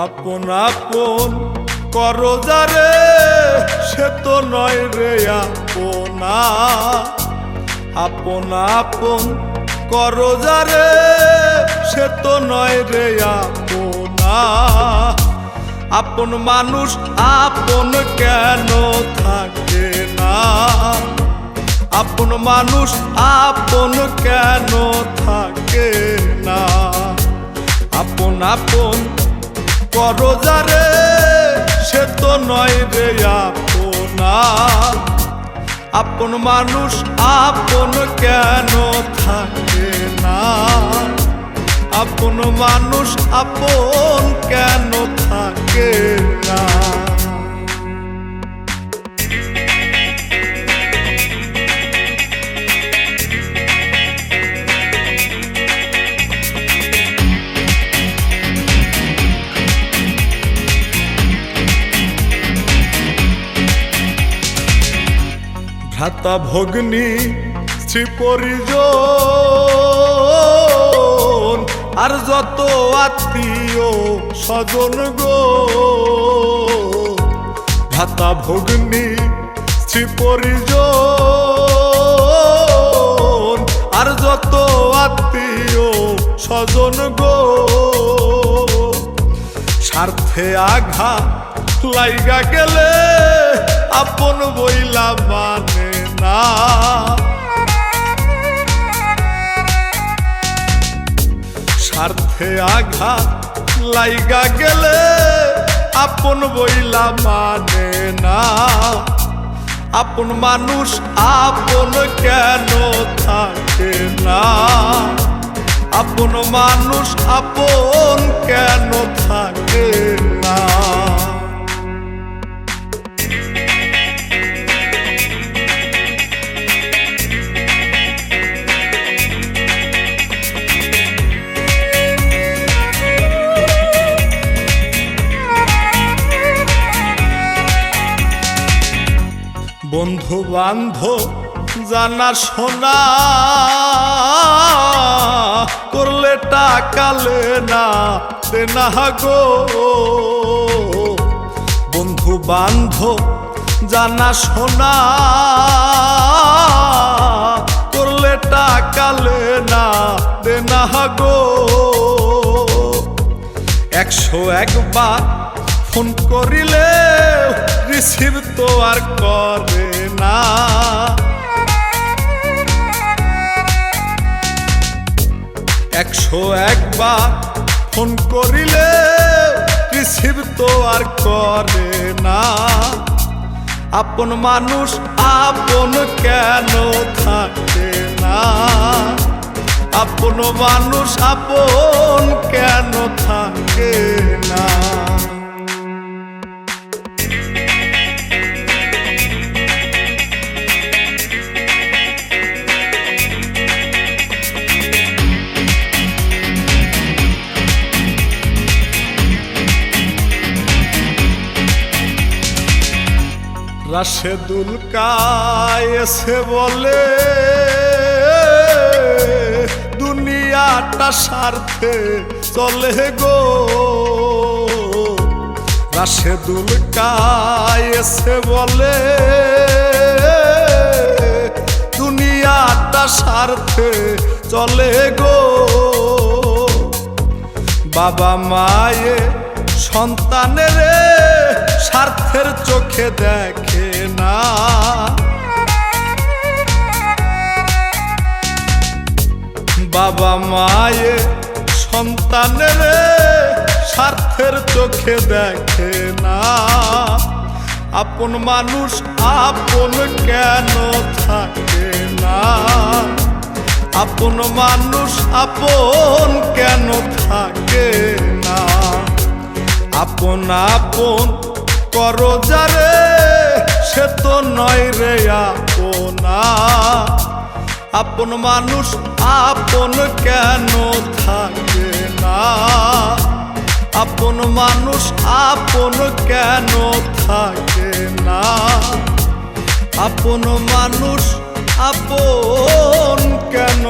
আপন আপন করো যারে সে তো নয় রে আপনা। আপন আপন করো যারে সে তো নয় রে আপনা। আপন মানুষ আপন কেন থাকে না? আপন মানুষ আপন কেন থাকে না? আপন আপন করো যারে সে তো নয় রে আপনা। আপন মানুষ আপন কেন থাকে না? আপন মানুষ আপন কেন থাকে না? ভ্রাতা ভগ্নী স্ত্রী পরিজন আর যত আত্মীয় স্বজন গো। ভ্রাতা ভগ্নী স্ত্রী পরিজন আর যত আত্মীয় স্বজন গো। স্বার্থে আঘাত লাইগা গেলে আপন বইলা মানে না। স্বার্থে আঘাত লাইগা গেলে আপন বইলা মানে না। আপন মানুষ আপন কেন থাকে না? আপন মানুষ আপন কেন থাকে না? বন্ধু বান্ধব জানা শোনা করলে টাকা লেনা দেনা গো। বন্ধু বান্ধব জানা শোনা করলে টাকা লেনা দেনা গো। 101 বার ফোন করিলে রিসিভ তো আর করে না। 101 বার ফোন করিলে রিসিভ তো আর করে না। আপন মানুষ আপন কেন থাকে না? আপন মানুষ আপন কেন থাকে না? রাশেদুল কায়েসে বলে দুনিয়াটা স্বার্থে চলে গো। রাশেদুল কায়েসে বলে দুনিয়াটা স্বার্থে চলে গো। বাবা মায়ে সন্তানের স্বার্থের চোখে দেখে না। বাবা মায়ে সন্তানের স্বার্থের চোখে দেখে না। আপন মানুষ আপন কেন থাকে না? আপন মানুষ আপন কেন থাকে না? আপন আপন করো যারে সে তো নয় রে আপনা। আপন মানুষ আপন কেন থাকে না? আপন মানুষ আপন কেন থাকে না? আপন মানুষ আপন কেন